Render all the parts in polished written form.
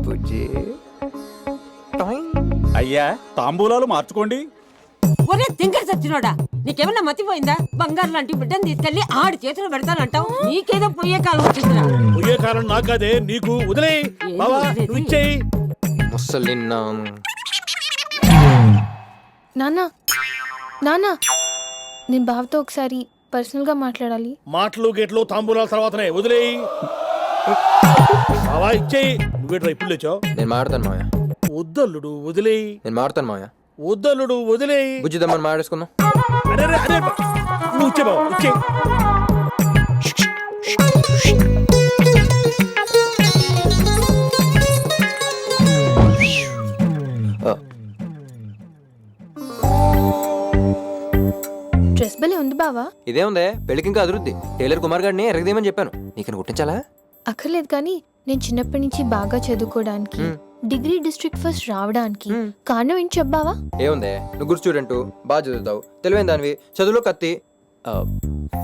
బుజ్జి. అయ్యా తాంబూలాలు మార్చుకోండి. ఒరే తింగర్ సచ్చినోడా, నీకేమన్నా మతిపోయిందా? బంగారు లాంటి బిడ్డను తీసుకెళ్లి ఆడి చేతులు పెడతానంటావు. నీకేదో పోయే కాలం వచ్చిందిరా. పోయే కాలం నాకదే, నీకు వదిలే. బావా నువ్వు ఇచ్చేయి. ముసలి నానా నానా, నేను బావతో ఒకసారి పర్సనల్ గా మాట్లాడాలి. మాటలు గేట్లు తాంబూలాల తర్వాతనే వదిలేయి. బావా ఇచ్చేయి. నువ్వేట్రా ఇప్పుడు లేచావు? నేను మాడతాను మావయ్య. వద్దల్లుడు వదిలేయి. నేను మాడతాను మావయ్య. వద్దల్లుడు వదిలేయి. బుజ్జిదమ్మని మాడేసుకుందాం. అరే అరే నువ్వు ఇచ్చే బావ ఇచ్చే. డ్రెస్ భలే ఉంది బావా. ఇదే ఉందే, పెళ్ళికి ఇంకా అదురుద్ది. టైలర్ కుమార్ గారిని ఎరగదేమని చెప్పాను. నీకు కుట్టించాలా? అక్కర్లేదు, కానీ నేను చిన్నప్పటి నుంచి బాగా చదువుకోవడానికి, డిగ్రీ డిస్ట్రిక్ట్ ఫస్ట్ రావడానికి కారణం ఏంటి చెప్పావా? ఏముందే, నువ్వు గుడ్ స్టూడెంట్, బాగా చదువుతావు, తెలివైన దానివి, చదువులో కత్తి,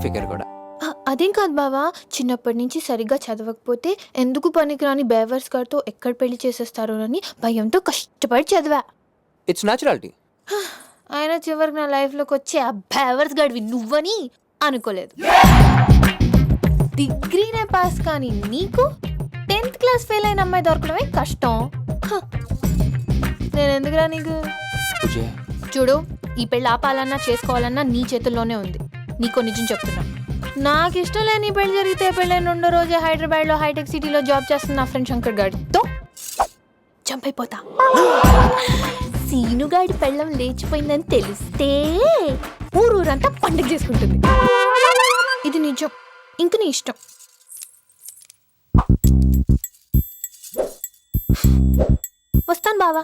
ఫిగర్ కూడా. అదేం కాదు బావా, చిన్నప్పటి నుంచి సరిగ్గా చదవకపోతే ఎందుకు పనికిరాని బేవర్స్ గారితో ఎక్కడ పెళ్లి చేసేస్తారోనని భయంతో కష్టపడి చదివా. It's naturality. ఆయన చివరికి నా లైఫ్లోకి వచ్చే ఆ బేవర్స్ గాడివి నువ్వని అనుకోలేదు. డిగ్రీనే పాస్ కానీ నీకు 10th క్లాస్ ఫెయిల్ అయిన అమ్మాయి దొరకడమే కష్టం. నేను ఎందుకురా నీకు? చూడు, ఈ పెళ్ళి ఆపాలన్నా చేసుకోవాలన్నా నీ చేతుల్లోనే ఉంది. నీకో నిజం చెప్తున్నా, నాకు ఇష్టం లేని పెళ్లి జరిగితే పెళ్ళైన 2వ రోజే హైదరాబాద్లో హైటెక్ సిటీలో జాబ్ చేస్తున్న నా ఫ్రెండ్ శంకర్ గాడితో చంపైపోతా. సీనుగాడి పెళ్ళం లేచిపోయిందని తెలిస్తే ఊరంతా పండుగ చేసుకుంటుంది. ఇది నిజం, ఇంక నీ ఇష్టం. వస్తాను బావా.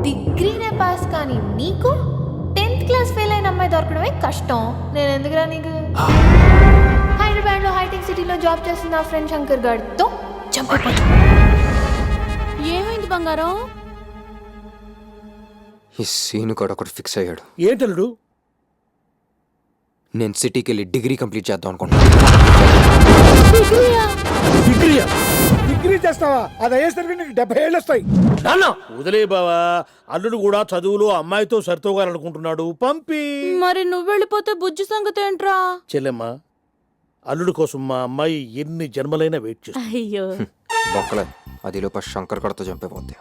డిగ్రీనే పాస్ కానీ నీకు 10th క్లాస్ ఫెయిల్ అయిన అమ్మాయి దొరకడమే కష్టం. నేను ఎందుకురా నీకు? హైదరాబాద్లో హైటెక్ సిటీలో జాబ్ చేస్తున్న నా ఫ్రెండ్ శంకర్ గాడితో చంపైపోతా. ఏమైంది బంగారం? ఈ సీను కూడా ఒకటి ఫిక్స్ అయ్యాడు. ఏంటల్లుడు? నేను సిటీకి వెళ్ళి డిగ్రీ కంప్లీట్ చేద్దాం అనుకుంటున్నాను. డిగ్రీ చేస్తావా? అది అయ్యేసరికి నీకు 70 ఏళ్ళు వస్తాయి. వదిలే బావా, అల్లుడు కూడా చదువులో అమ్మాయితో సరితోగాలనుకుంటున్నాడు. పంపి. మరి నువ్వు వెళ్ళిపోతే బుజ్జి సంగతి ఏంట్రా? చెల్లెమ్మ, అల్లుడు కోసం మా అమ్మాయి ఎన్ని జన్మలైనా వెయిట్ చేస్తుంది. అయ్యో బొక్కలేదు, అది లోప శంకర్ కడతో చంపేపోద్ది.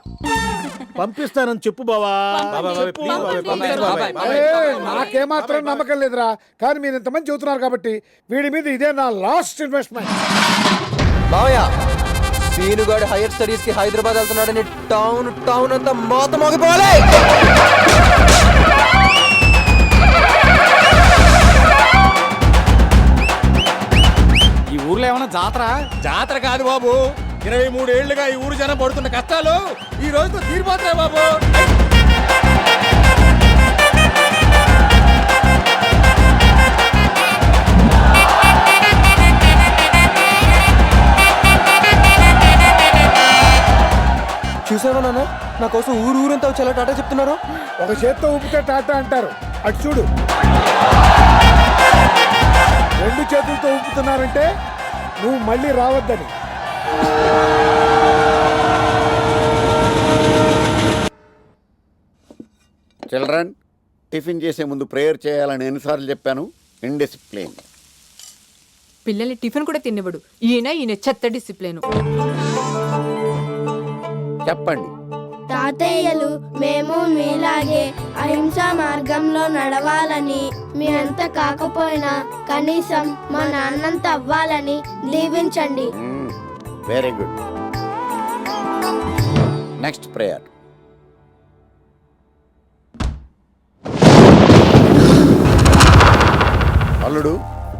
పంపిస్తానని చెప్పు బావా. నాకేమాత్రం నమ్మకం లేదురా, కానీ మీరు ఇంతమంది చెబుతున్నారు కాబట్టి వీడి మీద ఇదే నా లాస్ట్ ఇన్వెస్ట్మెంట్. బావయ్య, సీనుగాడు హైయర్ స్టడీస్ కి హైదరాబాద్ వెళ్తున్నాడని టౌన్ అంతా మోత మోగిపోవాలి. ఈ ఊర్లో ఏమన్నా జాతర కాదు బాబు. 23 ఏళ్లుగా ఈ ఊరు జనం పడుతున్న కష్టాలు ఈ రోజుతో తీరిపోతాయి బాబు. చూసావా నాన్న, నా కోసం ఊరంతా వచ్చి ఎలా టాటా చెప్తున్నారు. ఒక చేత్తో ఊపితే టాటా అంటారు, అటు చూడు. 2 చేతులతో ఊపుతున్నారంటే నువ్వు మళ్ళీ రావద్దని. చిల్డ్రన్, టిఫిన్ చేసే ముందు ప్రేయర్ చేయాలని ఎన్నిసార్లు చెప్పాను? ఇండిసిప్లిన్. పిల్లల్ని టిఫిన్ కూడా తినివ్వడు ఈయన చెత్త డిసిప్లిన్. చెప్పండి. తాతయ్యలు మేము మీలాగే అహింసా మార్గంలో నడవాలని, మీ అంత కాకపోయినా కనీసం మా నాన్నంత అవ్వాలని దీవించండి. Very good. Next prayer. అల్లుడు,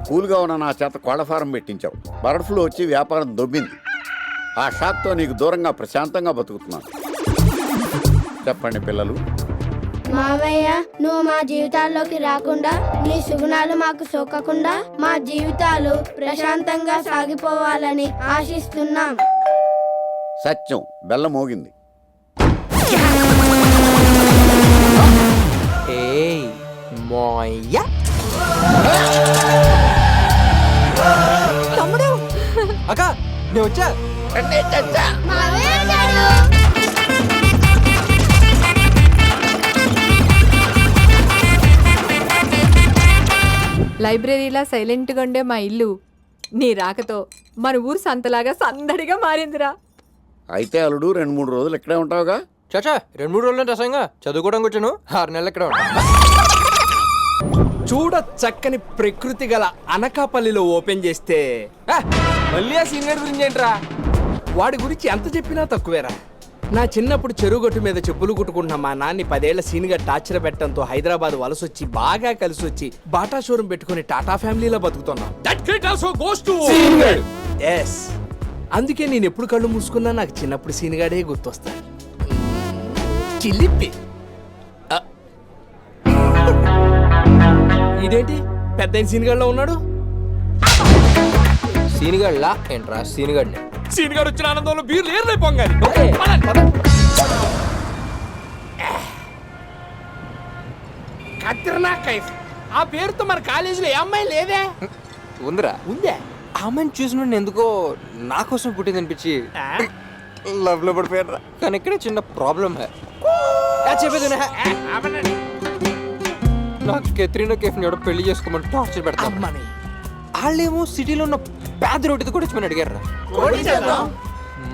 కూల్గా ఉన్న నా చేత కోళ్ల ఫారం పెట్టించావు. బర్డ్ ఫ్లూ వచ్చి వ్యాపారం దొబ్బింది. ఆ షాక్తో నీకు దూరంగా ప్రశాంతంగా బతుకుతున్నాను. చెప్పండి పిల్లలు. మావయ్య, నువ్వు మా జీవితాల్లోకి రాకుండా, నీ సుగుణాలు మాకు సోకకుండా మా జీవితాలు ప్రశాంతంగా సాగిపోవాలని ఆశిస్తున్నాం. సత్యం. బెల్లం మోగింది. ఏయ్ మోయ్యా తమ్ముడు అక్క నేను వచ్చా లైబ్రరీలా సైలెంట్గా ఉండే మా ఇల్లు నీ రాకతో మన ఊరు సంతలాగా సందడిగా మారిందిరా. అయితే అల్లుడు 2-3 రోజులు ఇక్కడే ఉంటావుగా. చాచా 2-3 రోజులు రసంగా చదువుకోవడం వచ్చాను 6 నెలలు ఇక్కడ ఉంటా. చూడ చక్కని ప్రకృతి గల అనకాపల్లిలో ఓపెన్ చేస్తే మళ్ళీ ఆ సీనియర్ గురించి ఏంట్రా? వాడి గురించి ఎంత చెప్పినా తక్కువేరా. నా చిన్నప్పుడు చెరుగొట్టు మీద చెప్పులు కుట్టుకుంటున్న మా నాన్ని 10 ఏళ్ల సీనిగా టార్చర్ పెట్టడంతో హైదరాబాద్ వలసొచ్చి బాగా కలిసి వచ్చి బాటా షోరూమ్ పెట్టుకుని టాటా ఫ్యామిలీలో బతుకుతున్నాం. That credit also goes to senior. yes అందుకే నేను ఎప్పుడు కళ్ళు మూసుకున్నా నాకు చిన్నప్పుడు సీనిగాడే గుర్తొస్తాడు. చిల్లిప్పి ఇదేంటి పెద్ద సీనిగాడిలో ఉన్నాడు? సీనిగాడ్లా ఏంట్రా సీనిగాడిని సీనిగాడు వచ్చిన ఆనందంలో బీర్లు ఏర్లే పొంగాలి. కత్తిరనా కైఫ్ ఆ పేరుతో మన కాలేజీలో ఏ అమ్మాయి లేదే? ఉందిరా ఉందే. ఆ అమ్మాయిని చూసిన ఎందుకో నా కోసం పుట్టింది అనిపించి లవ్ లో పడిపోయారా. కానీ ఇక్కడే చిన్న ప్రాబ్లం చెప్పేది నాకు కెత్రినా కేఫ్ ఎవడో పెళ్లి చేసుకోమని టార్చర్ పెడతాం. వాళ్ళేమో సిటీలో ఉన్న పేద రోడ్డుతో కూడా ఇచ్చి అడిగారు.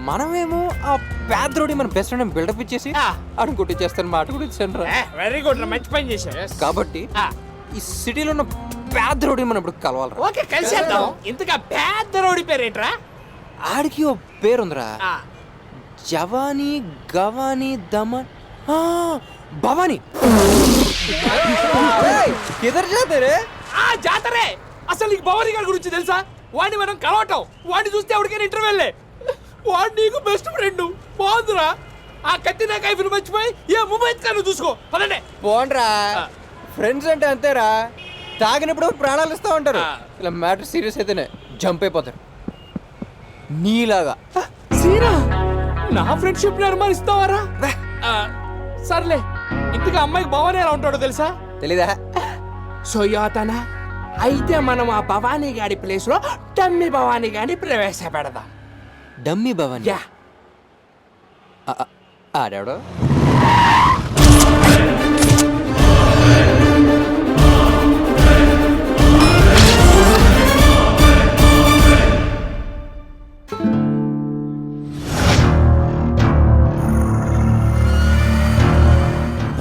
మనమేమో ఆ పేద రోడ్డు మన బెస్ట్ ఫ్రెండ్ బిల్డప్ ఇచ్చేసి అడుగు కొట్టించేస్తాను మాట కూడా ఇచ్చాను. వెరీ గుడ్, మంచి పని చేశారు. కాబట్టి ఈ సిటీలో ఉన్న పేద రోడ్డు మనం ఇప్పుడు కలవాలి. ఓకే కలిసేద్దాం. ఇంతగా పేద రోడ్డు పేరేంట్రా? ఆడికి ఓ పేరుందిరా, జవానీ గవానీ దమన్ భవానీ. ఆ జాతరే. అసలు నీకు భవానీ గారి గురించి తెలుసా? వాడిని మనం కలవటం, వాడిని చూస్తే ఎవరికైనా ఇంటర్వెల్లే. వాడు నీకు బెస్ట్ ఫ్రెండ్. బాగుందిరా. ఆ కత్తినా కైఫ్ని మర్చిపోయి ఏ ముంబై నువ్వు చూసుకో. పదండి పోండ్రా. ఫ్రెండ్స్ అంటే అంతేరా, తాగినప్పుడు ప్రాణాలు ఇస్తా ఉంటారు. ఇలా మ్యాటర్ సీరియస్ అయితేనే జంప్ అయిపోతారు నీలాగా. సీరా నా ఫ్రెండ్షిప్ ని అనుమానిస్తావారా? సర్లే, ఇంతగా అమ్మాయికి భవానీ ఎలా ఉంటాడో తెలుసా? తెలీదా? సోయాతనా. అయితే మనం ఆ భవానీ గాడి ప్లేస్ లో డమ్మి భవానీ గాని ప్రవేశపెడదాం. డమ్మి భవానీ? యా. ఆడాడు.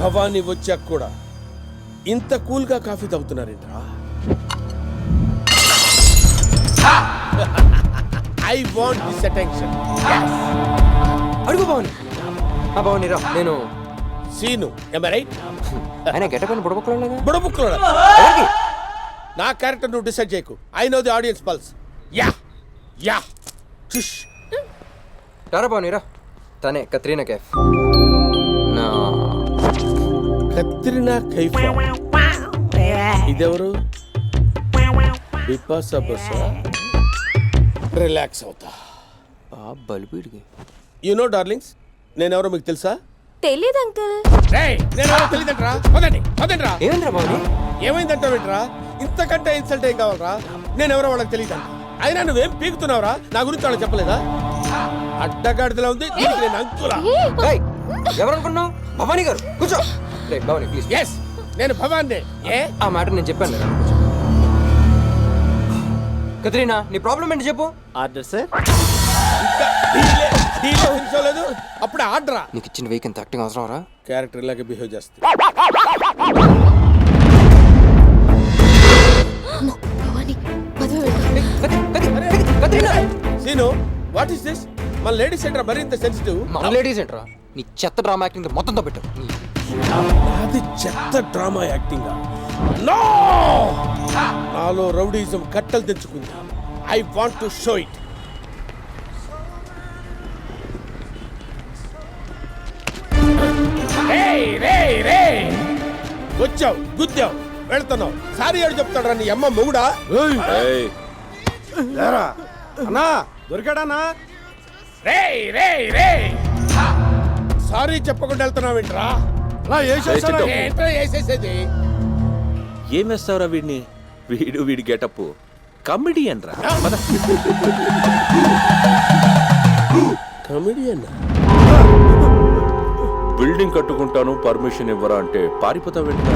భవానీ వచ్చాక కూడా ఇంత కూల్ గా కాఫీ తాగుతున్నారేంట్రా? I want this attention. అడుగు భవానీ. భవానీ రా. నేను సీను. am I right? ఆయన గెటప్ అని బుడబుక్కలోగా. బుడబుక్కలోడా? నా క్యారెక్టర్ నువ్వు డిసైడ్ చేయకు. I know the audience pulse. Yeah yeah చుష్. రారా భవానీ రా. తనే కత్రీనా కైఫ్. నా కత్రినా కైఫ్. ఇదెవరు? బిపాసా బసా. రిలాక్స్ అవుతా. బలిపీడికి. యు నో డార్లింగ్స్, నేనెవరో మీకు తెలుసా? తెలీదు అంకుల్. నేనెవరో తెలియదంటరా. పదండి పదండి రా. ఏమైందిరా భవానీ? ఏమైందంటావేంట్రా? ఇంతకంటే ఇన్సల్ట్ ఏం కావాలరా? నేనెవరో వాళ్ళకి తెలియదంట. అయినా నువ్వేం పీకుతున్నావురా? నా గురించి వాళ్ళకి చెప్పలేదా? అడ్డగాడిదలా ఉంది. దీనికి నేను అంకులా? ఎవరనుకున్నావు? భవానీ గారు కూర్చో. భవానీ ప్లీజ్. ఎస్, నేను భవానీ. ఏ ఆ మాట నేను చెప్పాను కదా. కత్రీనా, నీ ప్రాబ్లం ఏంటి చెప్పు. Order sir. లేదు అప్పుడు ఆర్డరా? నీకు ఇచ్చిన వెయ్యి ఎంత యాక్టింగ్ అవసరం రా? క్యారెక్టర్ ఇలాగే బిహేవ్ చేస్తా. Seenu, what is this? మన లేడీస్ ఏంట్రా మరి ఇంత సెన్సిటివ్? మన లేడీస్ ఏంట్రా? నీ చెత్త డ్రామా యాక్టింగ్ మొత్తంతో పెట్టు. అది చెత్త డ్రామా యాక్టింగ్. నో, నాలో రౌడీజం కట్టలు తెచ్చుకుంది. I want to show it. వచ్చావు, గుద్దావు, వెళ్తున్నావు. సారీ ఏడు చెప్తాడు నీ అమ్మ మొగుడా? అన్నా దొరికాడన్నా? సారీ సారీ చెప్పకుండా వెళ్తున్నావేంట్రా రా, వేసేసారా? ఏంట్రా వేసేసేది? ఏం వేస్తావురా వీడిని? వీడి గెటప్ కమెడియన్ రా. కమెడియన్ బిల్డింగ్ కట్టుకుంటాను పర్మిషన్ ఇవ్వరా అంటే పారిపోతావేంటి?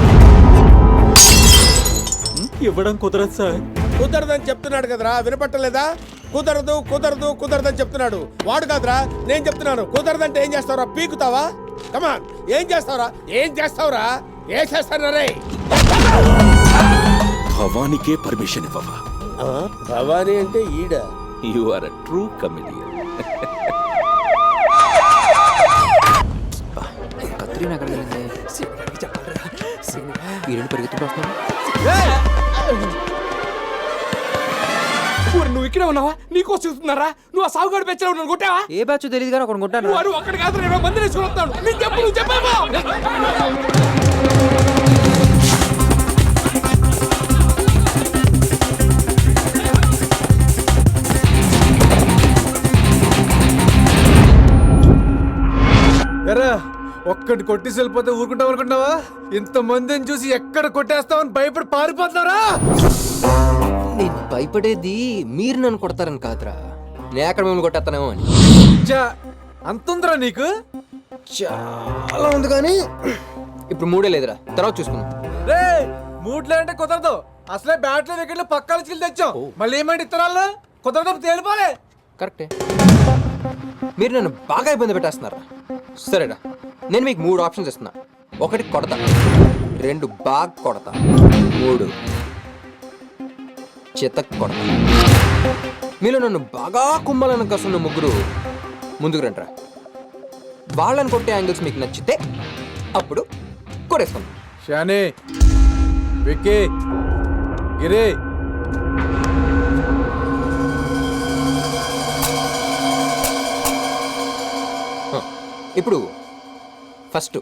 ఇవ్వడం కుదరదు సార్. కుదరదని చెప్తున్నాడు కదరా, వినపట్టలేదా? కుదరదు కుదరదు కుదరదని చెప్తున్నాడు. వాడు కాదురా, నేను చెప్తున్నాను. కుదరదంటే ఏం చేస్తావురా? పీకుతావా? కమాన్, ఏం చేస్తావురా? ఏం చేస్తావురా? ఏ చేస్తాను రే? భవానికే పర్మిషన్ ఇవ్వవా? భవానీ అంటే ఈడ. You are a true comedian. Katrina ఎక్కడ వెళ్ళింది? ఈరెండు పరిగెత్తుకు వస్తున్నాడు. నువ్వు ఇక్కడే ఉన్నావా? నీకో చూస్తున్నారా? నువ్వు ఆ సాగుగాడు పెంచలో ఉన్నావు కొట్టావా? ఏ బ్యాచ్ తెలియదు కానీ ఒకటి కొట్టాను. వాడు అక్కడ కాదు, 20 మంది వేసుకుని వస్తాడు. నీకు చెప్పు, నువ్వు చెప్పావా? ఎరా ఒక్కటి కొట్టి వెళ్ళిపోతే ఊరుకుంటావు అనుకుంటున్నావా? ఇంత మందిని చూసి ఎక్కడ కొట్టేస్తామని భయపడి పారిపోతున్నారా? నేను భయపడేది మీరు నన్ను కొడతారని కాదురా, నేను ఎక్కడ మిమ్మల్ని కొట్టేస్తానేమో అని. అంతుందిరా నీకు? చాలా ఉంది కానీ ఇప్పుడు మూడే లేదురా, తర్వాత చూసుకుందాం. రే మూడ్లే అంటే కుదరదు. అసలే బ్యాట్లు వికెట్లు పక్కాల చిల్లు తెచ్చాం. మళ్ళీ ఏమంటే ఇత్తనాలు కుదరదు, తేలిపోలే. కరెక్టే, మీరు నన్ను బాగా ఇబ్బంది పెట్టేస్తున్నారా? సరేరా, నేను మీకు 3 ఆప్షన్స్ ఇస్తున్నా. 1 కొడతా, 2 బాగా కొడతా, 3 చితక్ కొడతా. మీలో నన్ను బాగా కుమ్మాలని కసున్న ముగ్గురు ముందుకు రండిరా. వాళ్ళని కొట్టే యాంగిల్స్ మీకు నచ్చితే అప్పుడు కొట్టేసుకుందాం. షానే, విక్కీ, గిరి. ఇప్పుడు ఫస్ట్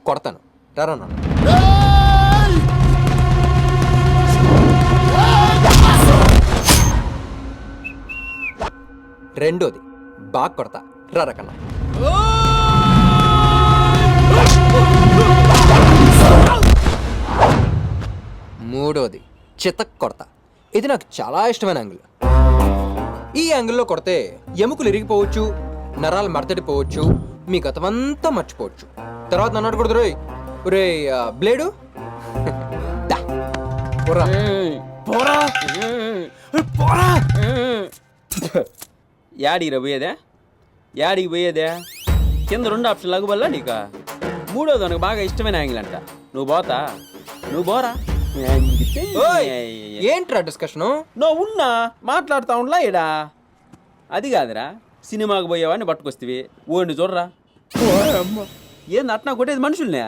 కొడతాను, రారా నాన్న. రెండోది బాగా కొడతా, రారా కన్నా. మూడోది చితక్ కొడతా. ఇది నాకు చాలా ఇష్టమైన యాంగిల్. ఈ యాంగిల్లో కొడితే ఎముకలు ఇరిగిపోవచ్చు, నరాలు మడతడిపోవచ్చు, మీ గతమంతా మర్చిపోవచ్చు. తర్వాత నన్ను అడగకూడదు. రోయ్ రే బ్లేడు పోరా పోరా పోరా. యాడికి పోయేదే? యాడికి పోయేదే? కింద 2 ఆప్షన్ లగుబల్లా నీకా? 3వది నాకు బాగా ఇష్టమైన యాంగిల్ అంట. నువ్వు పోతా? నువ్వు పోరా. ఏంట్రా డిస్కషను? నువ్వు ఉన్నా మాట్లాడుతా ఉండలా ఇడా. అది కాదురా, సినిమాకు పోయేవాడిని పట్టుకొస్తేవి ఓడిని చూడరా. ఏంది అట్నా కొట్టేది మనుషుల్నే?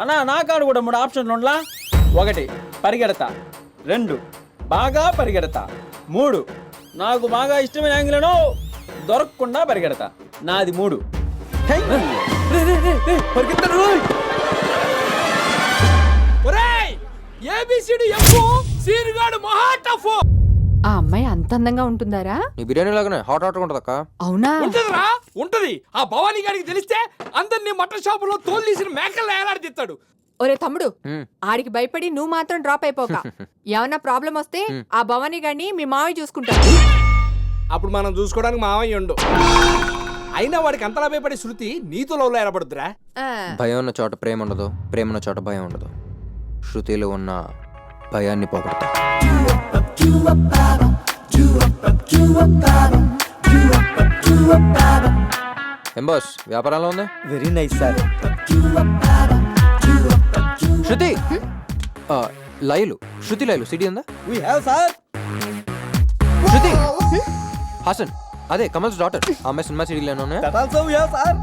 అన్నా నా కాడు కూడా 3 ఆప్షన్లు ఉండలా. 1 పరిగెడతా, 2 బాగా పరిగెడతా, 3 నాకు బాగా ఇష్టమైన యాంగిల్ను దొరకకుండా పరిగెడతా. నాది 3. ఆ అమ్మాయి అంత అందంగా ఉంటుందారా? నీ బిర్యానీ లాగానే హాట్ హాట్ ఉంటుంది అక్క. అవునా? ఉంటదిరా, ఉంటది. ఆ భవానీ గారికి తెలిస్తే అందరినీ మటన్ షాపులో తోలు తీసిన మేకల్ని ఏలాడిస్తాడు. ఒరే తమ్ముడు, ఆడికి భయపడి నువ్వు మాత్రం డ్రాప్ అయిపోక. ఏమన్నా ప్రాబ్లం వస్తే ఆ భవానీ గారిని మీ మావయ్య చూసుకుంటాడు. అప్పుడు మనం చూసుకోవడానికి మావయ్య ఉండు. అయినా వాడికి అంతలా భయపడే శృతి నీతో లవ్లో ఏర్పడుతురా. భయం ఉన్న చోట ప్రేమ ఉండదు, ప్రేమ ఉన్న చోట భయం ఉండదు. శృతిలో ఉన్న భయాన్ని పోగొడతా. ఏం బాస్, వ్యాపారంలో ఉంది? Very nice sir. Shruti Layalu, Shruti Layalu CD ఉందా? We have sir. Shruti Haasan, అదే కమల్స్ డాటర్. అమ్మాయి సినిమా సిటీలోనే ఉన్నాయా? That also we have sir.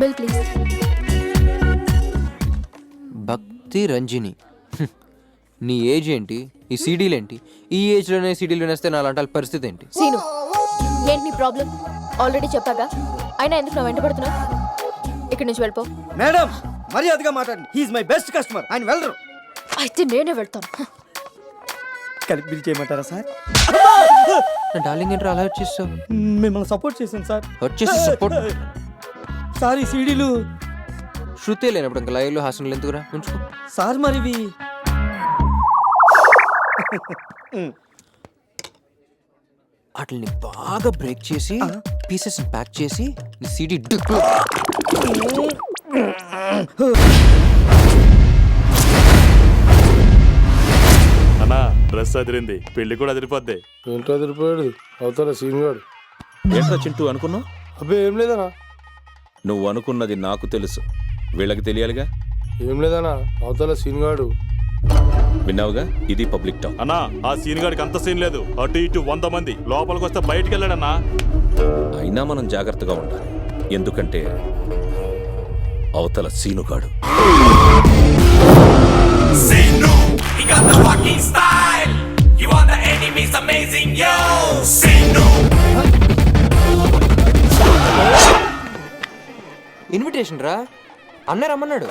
Bill please. Bhakti Ranjani. నీ ఏజ్ ఏంటి? ఈ సీడీలు ఏంటి? ఈ ఏజ్లోనే సీడీలు వేస్తే నా అలాంటి పరిస్థితి ఏంటి? సీను, ఏంటి నీ ప్రాబ్లం? ఆల్రెడీ చెప్పాగా. అయినా ఎందుకు నా వెంట పడుతున్నావు? ఇక్కడి నుంచి వెళ్ళిపో. మేడం మర్యాదగా మాట్లాడండి. He is my best customer. ఆయన వెళ్ళరు. అయితే నేనే వెళ్తాను. కలిపి బిల్ చేయమంటారా సార్? డార్లింగ్ ఏంట్రా అలా వచ్చేస్తావు? మిమ్మల్ని సపోర్ట్ చేశాను సార్. వచ్చేసి సపోర్ట్. సార్ ఈ సీడీలు శృతి లేనప్పుడు ఇంకా లైవ్లో హాస్టల్ ఎందుకురా ఉంచుకో. సార్ మరివి వాటిని బాగా బ్రేక్ చేసి పీసెస్ ప్యాక్ చేసి నీ సీడీ అన్నా డ్రెస్ అదిరింది, పెళ్లి కూడా అదిరిపోద్ది. ఏంటో అదిరిపోయాడు అవుతారా సీన్ గాడు. ఏంట్రా చింటూ అనుకున్నావు? అబ్బే ఏం లేదనా. నువ్వు అనుకున్నది నాకు తెలుసు, వీళ్ళకి తెలియాలిగా. ఏం లేదనా అవతల సీన్ గాడు. విన్నావుగా, ఇది పబ్లిక్ టాక్. అన్నా ఆ సీన్ గాడికి అంత సీన్ లేదు. అటు ఇటు 100 మంది లోపలికి వస్తే బయటికి వెళ్ళాడన్నా. అయినా మనం జాగ్రత్తగా ఉండాలి, ఎందుకంటే అవతల సీనుగాడు. ఇన్విటేషన్ రా, అన్న రమ్మన్నాడు.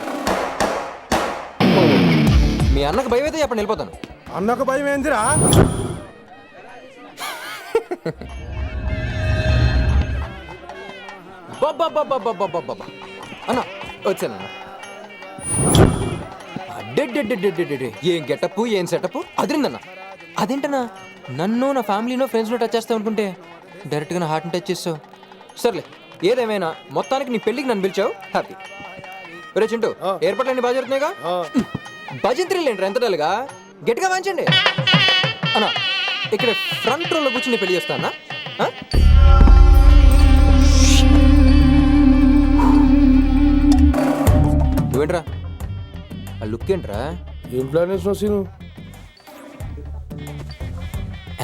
మీ అన్నకు భయం అయితే చెప్పండి, వెళ్ళిపోతాను. అన్నకు భయం ఏందిరా? అన్న వచ్చానన్న. ఏం గెటప్, ఏం సెటప్ అదిరిందన్న. అదేంటన్నా నన్ను నా ఫ్యామిలీనో ఫ్రెండ్స్నో టచ్ చేస్తావు అనుకుంటే డైరెక్ట్గా నా హార్ట్ని టచ్ చేస్తావు. సర్లే, ఏదేమైనా మొత్తానికి నీ పెళ్ళికి నన్ను పిలిచావు, హ్యాపీ. రే చింటూ, ఏర్పాట్లన్నీ బాగా జరుగుతున్నాయిగా? భజంత్రీలు ఏంట్రా ఎంత డల్గా? గట్టిగా వాంచండి అన్నా. ఇక్కడ ఫ్రంట్ రోలో కూర్చుని పెళ్లి చేస్తానా? నువ్వేంట్రా ఆ లుక్ ఏంట్రా? ఏం ప్లాన్ వేసినావు సీను?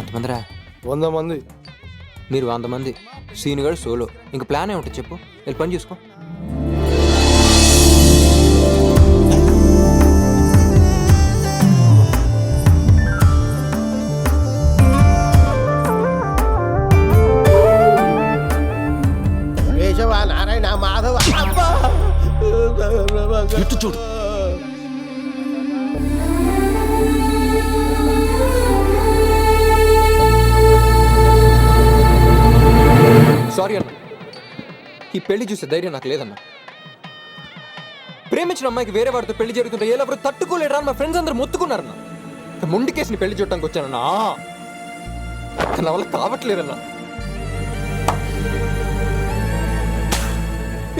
ఎంతమందిరా? 100 మంది. మీరు 100 మంది, సీనుగాడు సోలో. ఇంక ప్లాన్ ఏముంటుంది చెప్పు, వెళ్ళి పని చూసుకో. నారాయణ మాధవ ఇటు చూడు. సారీ అన్న, ఈ పెళ్లి చూసే ధైర్యం నాకు లేదన్నా. ప్రేమించిన అమ్మాయికి వేరే వాడితో పెళ్లి జరుగుతుంటే ఎవరు తట్టుకోలేరా? మా ఫ్రెండ్స్ అందరూ మొత్తుకున్నారన్నా. మొండి కేసుని పెళ్లి చూడటానికి వచ్చానన్నా. నా వల్ల కావట్లేదన్నా.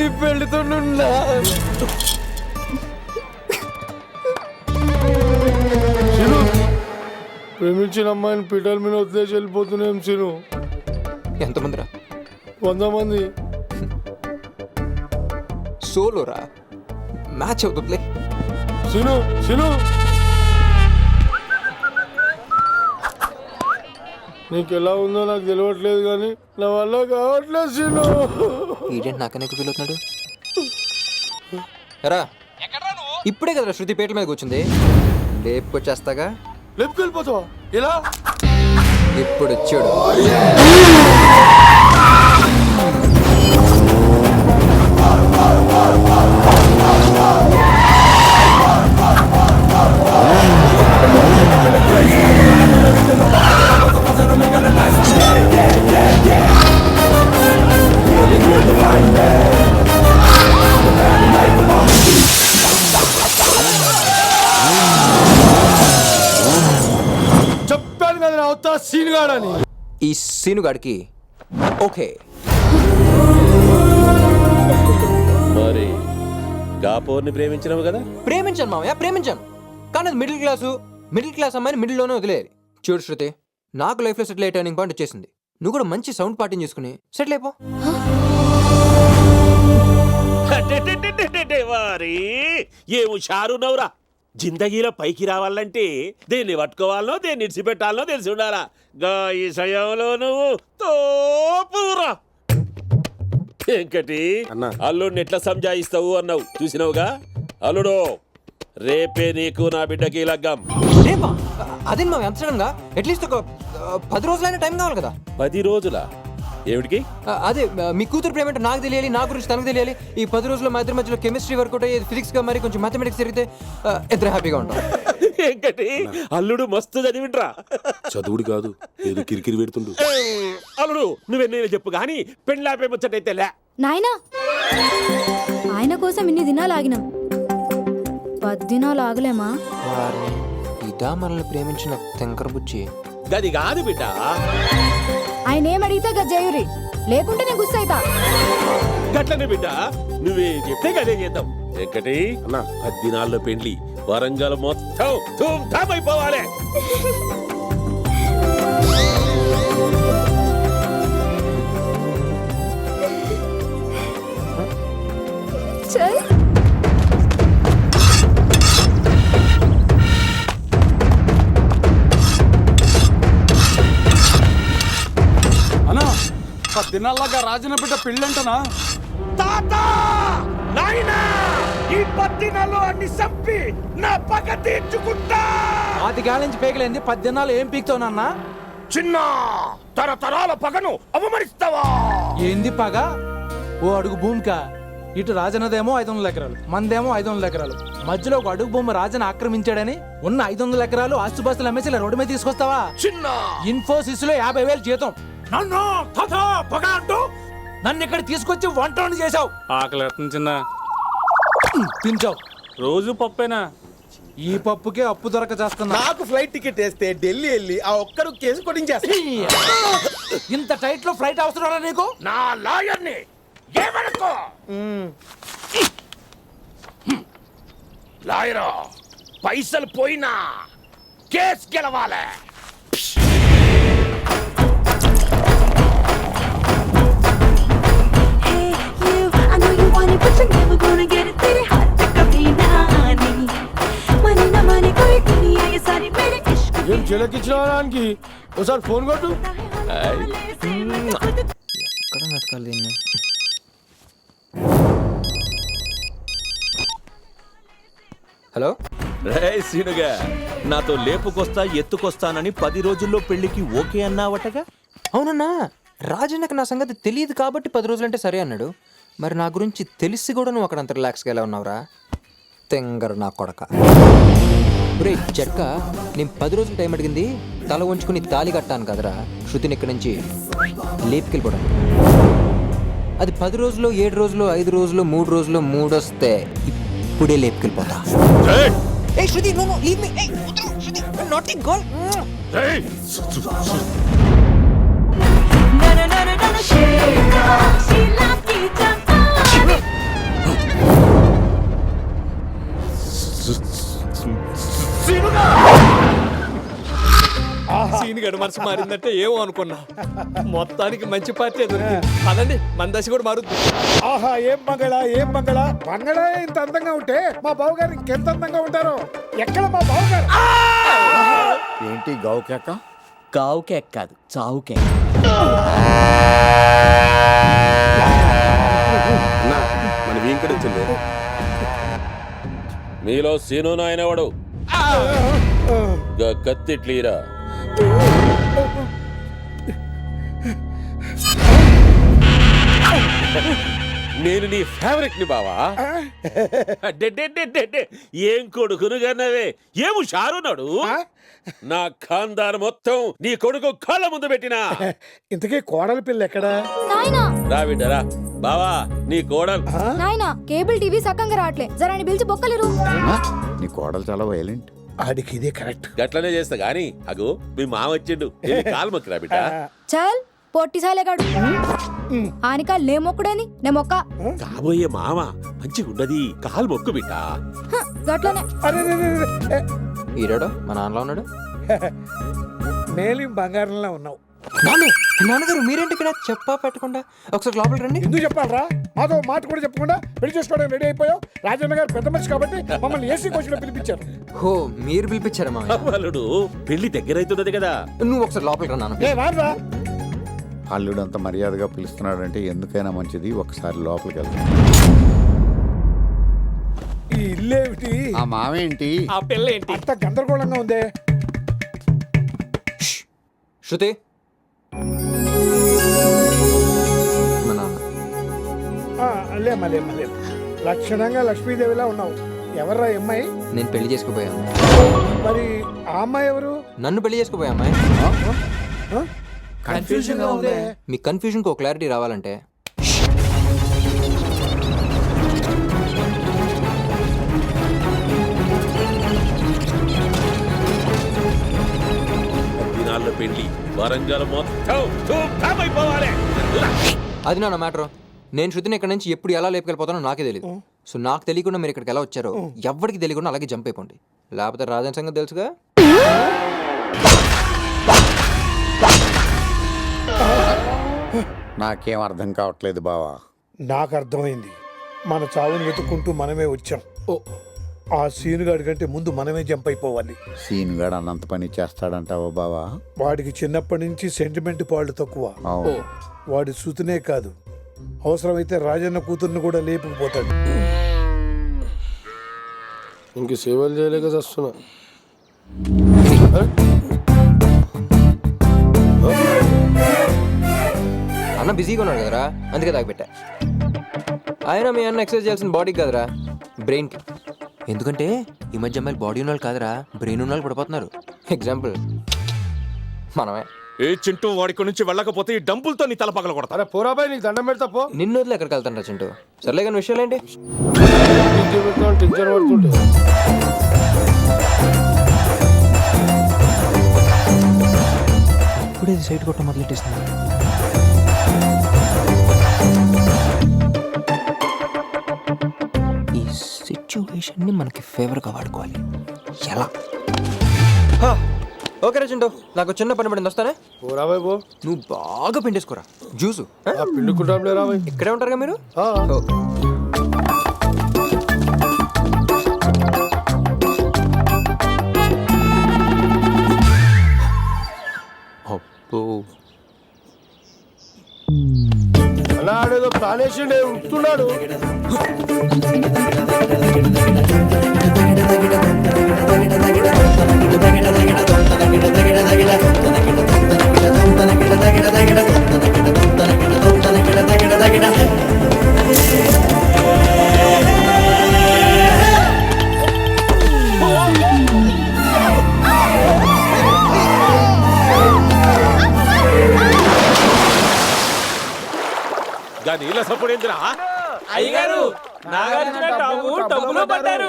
ఈ పెళ్లితో ప్రేమించిన అమ్మాయిని పిటల్ మీద వదిలేసి వెళ్ళిపోతున్నాం సీను. ఎంతమందిరా? 100 మంది. సోలోరా, మ్యాచ్ అవుతుందిలే. సీను సీను నీకు ఎలా ఉందో నాకు తెలియట్లేదు కానీ నా వల్ల కావట్లేదు సీను. ఈడేంటి నాకనే ఫీల్ అవుతున్నాడు? రా, ఇప్పుడే కదరా శృతి పేట్ల మీద కూర్చుంది. లేపుకొచ్చేస్తాగా. లేపుకెళ్ళిపోతావా? ఎలా? ఇప్పుడు వచ్చాడు. చెప్పాను కదా నా అవుతా సీన్ గాడని. ఈ సీనుగాడికి ఓకే. మరి గాపోర్ని ప్రేమించినావు కదా? ప్రేమించాను మామయ్య, ప్రేమించాను. కానీ అది మిడిల్ క్లాస్ అమ్మాయిని మిడిల్లోనే వదిలేయాలి. చూడు శృతి, నాకు లైఫ్లో సెటిల్ అయ్యే టర్నింగ్ పాయింట్ వచ్చేసింది. నువ్వు కూడా మంచి సౌండ్ పార్టీని చేసుకుని సెటిల్ అయిపో. వారి ఏ హుషారు నవ్వురా. జిందగీలో పైకి రావాలంటే దేన్ని పట్టుకోవాలనో దేన్ని ఇడిచిపెట్టాలనో తెలిసి ఉండాలా. గా ఈ సమయంలో నువ్వు తోపురా. వెంకటి అల్లుడిని ఎట్లా సంజాయిస్తావు అన్నావు చూసినావుగా. అల్లుడు, రేపే నీకు నా బిడ్డకి లగ్గం. అదే మా ఎంత సడన్ గా? అట్లీస్ట్ ఒక 10 రోజులైనా టైం కావాలి కదా. 10 రోజుల ఏమిటికి? అదే మీ కూతురు ప్రేమ నాకు తెలియాలి, నా గురించి తనకు తెలియాలి. ఈ 10 రోజుల్లో మా ఇద్దరి మధ్యలో కెమిస్ట్రీ వర్కౌట్ అయ్యేది, ఫిజిక్స్ గా మరి కొంచెం మ్యాథమెటిక్స్ జరిగితే ఇద్దరు హ్యాపీగా ఉంటాం. ఏంకటి అల్లుడు మస్తు చదివింట్రా. చదువుడు కాదు, ఏదో కిరికిరి పెడుతుండు. అల్లుడు నువ్వెన్నైనా చెప్పు గాని పెళ్ళాపే ముచ్చటైతే లే. నాయనా ఆయన కోసం ఇన్ని దినాలు ఆగినాం, 10 దినాలు ఆగలేమా? ఇదా మనల్ని ప్రేమించిన తెంకర బుజ్జి. గది కాదు బిడ్డ, ఆయన ఏమడిగితే గజ్జేయురి, లేకుంటే నేను గుస్సైతా. గట్లనే బిడ్డ, నువ్వే చెప్తే గదే చేద్దాం. ఎక్కటి 10 దినాల్లో పెళ్లి, వరంగల్ మొత్తం ధూమ్ ధామ్ అయిపోవాలి. అన్నా 10 దినాల్లాగా రాజన్న బిడ్డ పెళ్ళంటనా? తాత నాయనా, ఈ 10 దినాల్లో అన్ని చంపి నా పగ తీర్చుకుంటా. ఆది గాలించి పేగలేంది 10 దినాలు ఏం పీక్తావునన్నా? చిన్న తరతరాల పగను అవమరిస్తావా? ఏంది పగ? ఓ అడుగు భూమికా? ఇటు రాజన్నదేమో 500 ఎకరాలు, మందేమో 500 ఎకరాలు, మధ్యలో ఒక అడుగు భూమి రాజన్న ఆక్రమించాడని ఉన్న 500 ఎకరాలు ఆస్తుపాస్తులు అమ్మేసి ఇలా రోడ్డు మీద తీసుకొస్తావా? చిన్న ఇన్ఫోసిస్ లో 50,000 జీతం, నన్ను తథా పగ అంటూ నన్ను ఇక్కడ తీసుకొచ్చి వంటని చేసావు. ఆకలి చిన్న తించావు. రోజు పప్పేనా? ఈ పప్పుకే అప్పు దొరక చేస్తున్నా. నాకు ఫ్లైట్ టికెట్ వేస్తే ఢిల్లీ వెళ్ళి ఆ ఒక్కడు కేసు కొట్టించేస్తా. ఇంత టైట్ లో ఫ్లైట్ అవసరం నీకు? నా లాయర్ని ఏమనుకో. లాయరా, పైసలు పోయినా కేసు గెలవాలి. ఏం చిలకిచ్చినవానికి ఒకసారి ఫోన్ కొట్టు. ఎక్కడ వెతకాలి దీన్ని? హలో రే సీనుగా, నాతో లేపుకొస్తా ఎత్తుకొస్తానని 10 రోజుల్లో పెళ్లికి ఓకే అన్నావటగా? అవునన్నా, రాజన్నకు నా సంగతి తెలియదు కాబట్టి 10 రోజులంటే సరే అన్నాడు. మరి నా గురించి తెలిసి కూడా నువ్వు అక్కడ అంత రిలాక్స్గా ఎలా ఉన్నావురా? తెంగర నా కొడక. బ్రే చెక్క, నేను 10 రోజులు టైం అడిగింది తల ఉంచుకుని తాళి కట్టాను కదరా శృతిని ఇక్కడి నుంచి లేపుకెళ్ళిపోవడం. అది 10 రోజులు, 7 రోజులు, 5 రోజులు, 3 రోజులు, 3 వస్తే ఇప్పుడే లేపుకెళ్ళిపోతా. Hey Shruti, no, leave me. Hey, Shruti, naughty girl. Hey! సీనిగడు మనసు మారిందంటే ఏమో అనుకున్నా. మొత్తానికి మంచి పార్టీ దొరికింది. అదండి మన దశ కూడా మారుద్ది. ఆహా, ఏం బంగళా, ఏం బంగళా! బంగళా ఇంత అందంగా ఉంటే మా బావగారు ఇంకెంత అందంగా ఉంటారో. ఎక్కడ మా బావగారు? ఏంటి గావుకేక? గావు కేక్ కాదు, చావు కేక్. మన వెంకటచ్చింది. మీలో సీను నాయనవాడు కత్తిట్లీరా. నేను నీ ఫేవరెట్ ని బావా. ఏం కొడుకును కన్నవే, ఏం షారున్నాడు. నా ఖాందాన్ మొత్తం నీ కొడుకు కాళ్ళ ముందు పెట్టినా. ఇంతకీ కోడల పిల్ల ఎక్కడా? రా బిడ్డరా, బావా నీ కోడలు. నాయనా, కేబుల్ టీవీ సక్కంగా రావట్లే, జరాని పిలిచి బొక్కలేరు. నీ కోడలు చాలా వైలెంట్. ఆడికి ఇదే కరెక్ట్. గట్లనే చేస్తా గాని అగో మీ మామ వచ్చిండు. కాలు మొక్కిరా బిడ్డ. చల్ పొట్టి సాలేగాడు ఆనికాలు నే మొక్కుడని నే మొక్క. కాబోయే మామ మంచిగుండది, కాలు మొక్కు బిడ్డ. గట్లనే. ఈరాడు మా నాన్నలో ఉన్నాడు. మేలి బంగారంలో ఉన్నావు. నాన్నగారు మీరేంటి ఇక్కడ చెప్పా పెట్టకుండా ఒకసారి లోపలికి రండి. ఎందుకు చెప్పాలరా? మాతో మాట కూడా చెప్పకుండా పెళ్లి చేసుకోవడం రెడీ అయిపోయావు. రాజన్న గారు పెద్ద మనిషి కాబట్టి మమ్మల్ని ఏసీ కోచ్లో పిలిపించారు. హో, మీరు పిలిపించారా మా అల్లుడు పెళ్లి దగ్గరైతున్నది కదా. నువ్వు ఒకసారి లోపలికి రా నాన్న. రారా? అల్లుడు అంత మర్యాదగా పిలుస్తున్నాడంటే ఎందుకైనా మంచిది, ఒకసారి లోపలికి వెళ్తాం. ఈ ఇల్లేమిటి? ఆ మావేంటి? ఆ పిల్ల ఏంటి? అంత గందరగోళంగా ఉందే. శృతి, మా నాన్న. లేమ్మా లేమ్మా లేమ్మా, లక్షణంగా లక్ష్మీదేవిలా ఉన్నావు. ఎవర్రా అమ్మాయి? నేను పెళ్లి చేసుకోపోయాను. మరి ఆ అమ్మాయి ఎవరు? నన్ను పెళ్లి చేసుకోబోయే అమ్మాయి. కన్ఫ్యూజన్ గా ఉంది. మీ కన్ఫ్యూజన్ కు క్లారిటీ రావాలంటే దినాల్లో పెళ్లి వరంగల్ మొత్తం ధూమ్ అయిపోవాలి. అది నా మ్యాటర్. నేను శృతిని ఇక్కడ నుంచి ఎప్పుడు ఎలా లేపుకెళ్ళిపోతానో నాకే తెలియదు. సో నాకు తెలియకుండా మీరు ఇక్కడికి ఎలా వచ్చారో ఎవరికి తెలియకుండా అలాగే జంప్ అయిపోండి. లేకపోతే రాజన్ సంగతి తెలుసుగా. నాకేం అర్థం కావట్లేదు బావా. నాకు అర్థమైంది. మన చావుని వెతుక్కుంటూ మనమే వచ్చాం. ఆ సీనుగాడి కంటే ముందు మనమే జంప్ అయిపోవాలి. సీనుగాడు అన్నంత పని చేస్తాడంటావా బావా? వాడికి చిన్నప్పటి నుంచి సెంటిమెంట్ పాళ్ళు తక్కువ. అవును. వాడి శృతినే కాదు, అవసరమైతే రాజన్న కూతుర్ని కూడా లేపుకుపోతాడు. ఇంక సేవలు చేయలేక వస్తున్నా. అన్న బిజీగా ఉన్నాడు కదరా, అందుకే తాగిపెట్టా. ఆయన మీ అన్న ఎక్సర్సైజ్ చేయాల్సిన బాడీకి కదరా, బ్రెయిన్కి. ఎందుకంటే ఈ మధ్య అమ్మాయిలు బాడీ ఉన్న వాళ్ళు కాదరా, బ్రెయిన్ ఉన్న వాళ్ళు పడిపోతున్నారు. ఎగ్జాంపుల్ మనమే. ఏ చింటూ వాడికి నుంచి వెళ్ళకపోతే ఈ డంపులతో నీ తల పగల కొడతా. అరే పోరాబాయ్, నీకు దండం పెడతా పో. నిన్ను వదిలి ఎక్కడికి వెళ్తాను చింటూ. సర్లే కానీ విషయాలు ఏంటి? టెన్షన్ పడుతుంటే ఇప్పుడే సైట్ కొట్ట మొదలెట్టేస్తుంది. ఈ సిచ్యువేషన్ని మనకి ఫేవర్గా వాడుకోవాలి. ఎలా? ఓకే రా చింటూ, నాకు చిన్న పని పడింది, వస్తానే. పోరాబాయ్ పో. నువ్వు బాగా పిండేసుకోరా జ్యూసు. పిండుకుంటాం లేరా? ఇక్కడే ఉంటారుగా మీరు. ఓకే. అలా ఆడేదో ప్లానేషన్ ఉంటున్నాడు. నీళ్ళ సపోర్ట్ ఏందిరా? అయ్యగారు, నాగార్జున డబ్బులు పడ్డారు.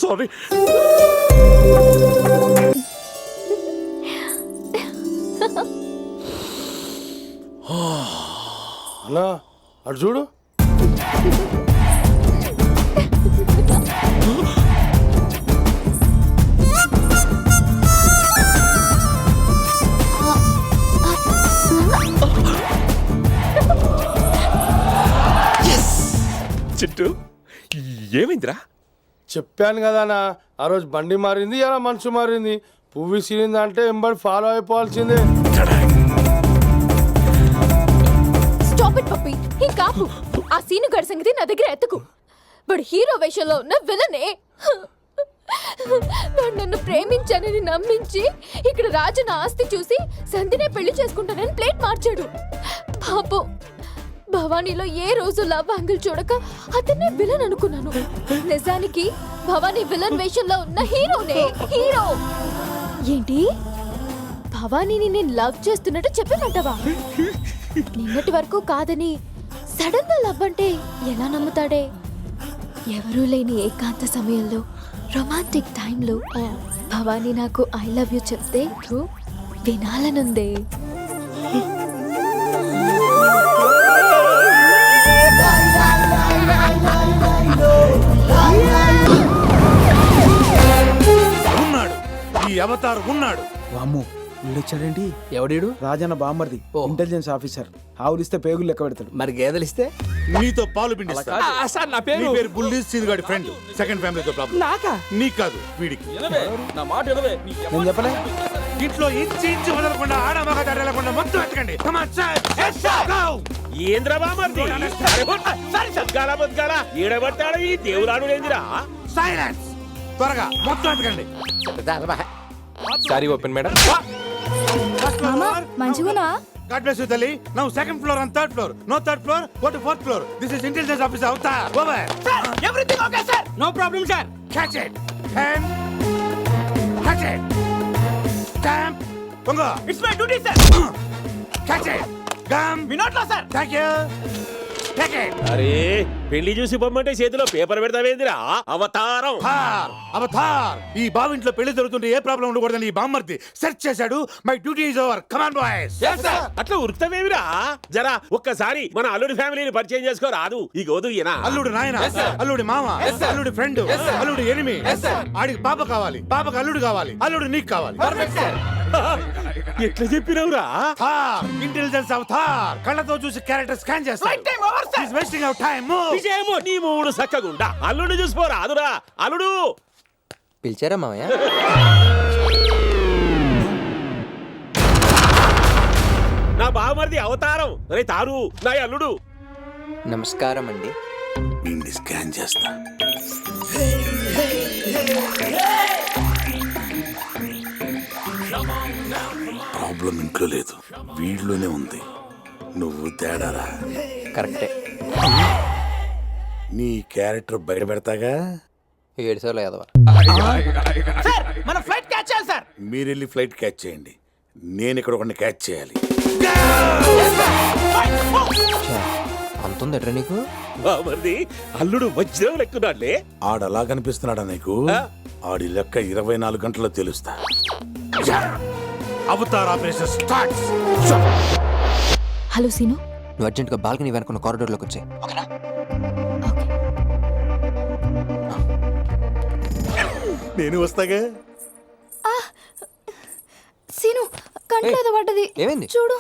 సారీ. అన్నా అటు చూడు. చింటూ ఏమైందిరా? చెప్పాను కదా అన్న, ఆ రోజు బండి మారింది, ఎలా మనసు మారింది. పువ్వు విసిరింది అంటే ఎంబడి ఫాలో అయిపోవాల్సిందే. స్టాప్ ఇట్ పప్పి, ఇంకా ఆపు. ఆ సీను గడి సంగతి నా దగ్గర ఎత్తకు. వాడు హీరో వేషంలో ఉన్న విలనే. వాడు నన్ను ప్రేమించానని నమ్మించి ఇక్కడ రాజన ఆస్తి చూసి సంధినే పెళ్లి చేసుకుంటానని ప్లేట్ మార్చాడు. పాపం భవానీలో ఏ రోజు లవ్ యాంగిల్ చూడక అతన్నే విలన్ అనుకున్నాను. నిజానికి భవానీ విలన్ వేషంలో ఉన్న హీరోనే. హీరో ఏంటి? భవానీని నేను లవ్ చేస్తున్నట్టు చెప్పమంటావా? నిన్నటి వరకు కాదని సడన్ గా లవ్ అంటే ఎలా నమ్ముతాడే? ఎవరూ లేని ఏకాంత సమయంలో, రొమాంటిక్ టైంలో భవానీ నాకు ఐ లవ్ యూ చెప్తే వినాలనుందే. ఉన్నాడు, ఈ అవతార్ ఉన్నాడు. వామ్మో, వీడొచ్చాడేంటి? ఎవడీడు? రాజన్న బామ్మర్ది, ఇంటెలిజెన్స్ ఆఫీసర్. ఆవులిస్తే పేగులు లెక్క పెడతాడు. మరి గేదెలు ఇస్తే నీతో పాలు పిండిస్తా. సార్ నా నీ పేరు బుల్లి సీనుగాడి ఫ్రెండ్. సెకండ్ ఫ్యామిలీతో ప్రాబ్లం. నాకా? నీకు కాదు, వీడికి. నా మాట వినవే. నేను చెప్పలే? ఇంట్లో ఇంచి వదలకుండా ఆడమగ తడలకుండా మొత్తం ఎత్తకండి. ఏంద్రా బామర్ది? బతకాలా బతకాలా ఈడబట్టాడు ఈ దేవులాడు ఏందిరా? సైలెన్స్. త్వరగా మొత్తం ఎత్తకండి. Sorry open madam. మంచిగునా? God bless you, Delhi. Now second floor and third floor. No third floor, go to fourth floor. This is intelligence officer Avatar. Over. Sir, everything okay, sir? No problem, sir. Catch it. Hand. Catch it. Stamp. Bunga. It's my duty, sir. Catch it. Gum. Me not lost, sir. Thank you. Take it. అరే పెళ్లి చూసి పొమ్మంటే చేతిలో paper పెడతావేందిరా అవతారం. Avatar. ఈ బావింట్లో పెళ్లి జరుగుతుంటే ఏ problem ఉండకూడదని ఈ బామ్మర్ది సెర్చ్ చేశాడు. My duty is over. Come on boys. అట్లా ఉరుకుతావేమిరా? జరా ఒక్కసారి మన అల్లుడి ఫ్యామిలీని పరిచయం చేసుకో రాదు. ఈ గోదు ఈయన అల్లుడు నాయన, అల్లుడి మామ, అల్లుడి ఫ్రెండ్, అల్లుడి ఎనిమి. ఆడికి పాప కావాలి, పాపకు అల్లుడు కావాలి, అల్లుడు నీకు కావాలి. ఎట్లా చెప్పినవురా? Intelligence Avatar. కళ్ళతో చూసి క్యారెక్టర్ స్కాన్ చేస్తాడు. He's wasting our time. Move. విజయమో నీ మూడు సక్కగుండా అల్లుడు చూసిపోరా అదురా. అల్లుడు పిలిచారా మామయ్య? నా బావమరిది అవతారం. రే తారు నా అల్లుడు. నమస్కారం అండి. వీడిని స్కాన్ చేస్తా. ప్రాబ్లం ఇంట్లో లేదు, వీడిలోనే ఉంది. నువ్వు తేడారా? కరెక్టే. నీ క్యారెక్టర్ బయట పెడతాగా. 7 సార్లు ఎదవా. సార్ మన ఫ్లైట్ క్యాచ్ చేయాలి సార్. మీరు వెళ్ళి ఫ్లైట్ క్యాచ్ చేయండి, నేను ఇక్కడ ఒకరిని క్యాచ్ చేయాలి. అంతుందట్రా నీకు? బావమరిది అల్లుడు వజ్రం లెక్కున్నాడులే. ఆడలా కనిపిస్తున్నాడా నీకు? ఆడి లెక్క 24 గంటల్లో తెలుస్తా. Avatar operation starts. Hello Seenu. నువ్వు అర్జెంట్గా బాల్కనీ వెనుకున్న కారిడోర్లోకి వచ్చాయి. ఓకేనా? నేను వస్తాగా. సీను కంట్లో ఏదో పడ్డది. ఏమైంది? చూడు.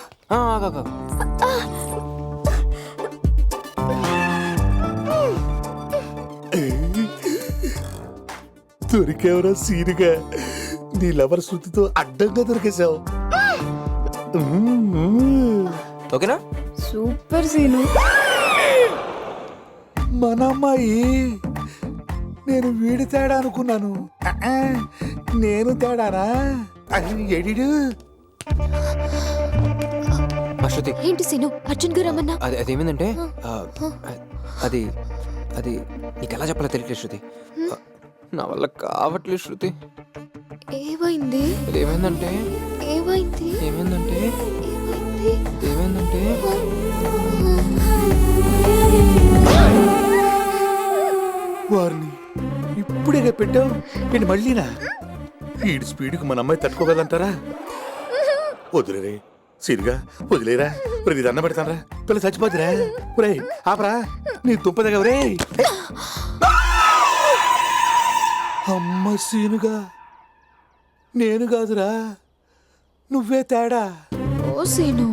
దొరికేవరా సీనుగా. నీ లవర్ శృతితో అడ్డంగా దొరికేశావు. ఓకేనా? సూపర్ సీను. మన అమ్మాయి. నేను వీడి తేడా అనుకున్నాను. నేను తేడానా? ఎడిడు. శృతి. ఏంటి సీను అర్జున్ గారు రమ్మన్నా? అదేమైందంటే అది అది నీకు ఎలా చెప్పాలో తెలియట్లేదు శృతి. నా వల్ల కావట్లేదు శృతి. ఏమైంది? ఏమైందంటే ఏమైంది? ఏమైందంటే ఏమైంది? ఏమైందంటే వారిని ఇప్పుడే పెట్టావు. నేను మళ్ళీనా? ఈడి స్పీడ్కి మన అమ్మాయి తట్టుకోగలంటారా? వదిలేరే సీనుగా, వదిలేరా. ఇది దండం పెడతానరా, పిల్ల చచ్చిపోతురా. ఒరే ఆపరా, నీ దుంపదగా. ఒరే అమ్మ సీనుగా, నేను కాదురా, నువ్వే తేడా. ఓ సీను.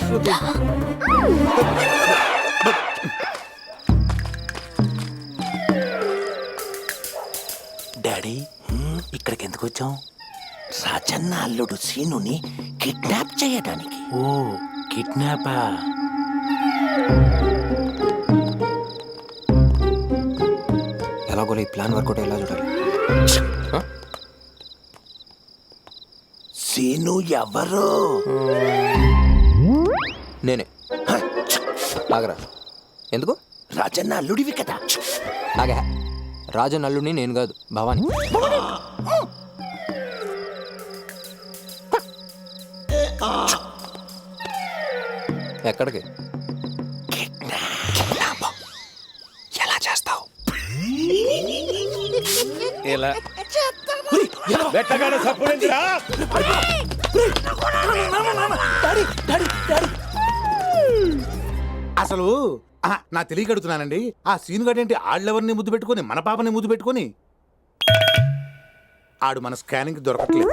శృతి. డాడీ ఇక్కడికి ఎందుకు వచ్చాం? రాజన్న అల్లుడు సీనుని కిడ్నాప్ చేయడానికి. ఓ కిడ్నాపా? ఎలాగో ఈ ప్లాన్ వర్కౌట్ ఎలా చూడాలి. సీను ఎవరు? నేనే. ఆగరా. ఎందుకు? రాజన్న అల్లుడివి కదా. ఆగా. రాజన్ అల్లుడిని నేను కాదు, భవాని. ఎక్కడికి? ఎలా చేస్తావు? ఇలా వెట్టగానే సప్పుడేంటిరా? అసలు నా తెలియకడుతున్నానండి. ఆ సీను గడేంటి ఆళ్ళెవరిని ముద్దు పెట్టుకొని మన పాపని ముద్దు పెట్టుకొని ఆడు మన స్కానింగ్ దొరకట్లేదు.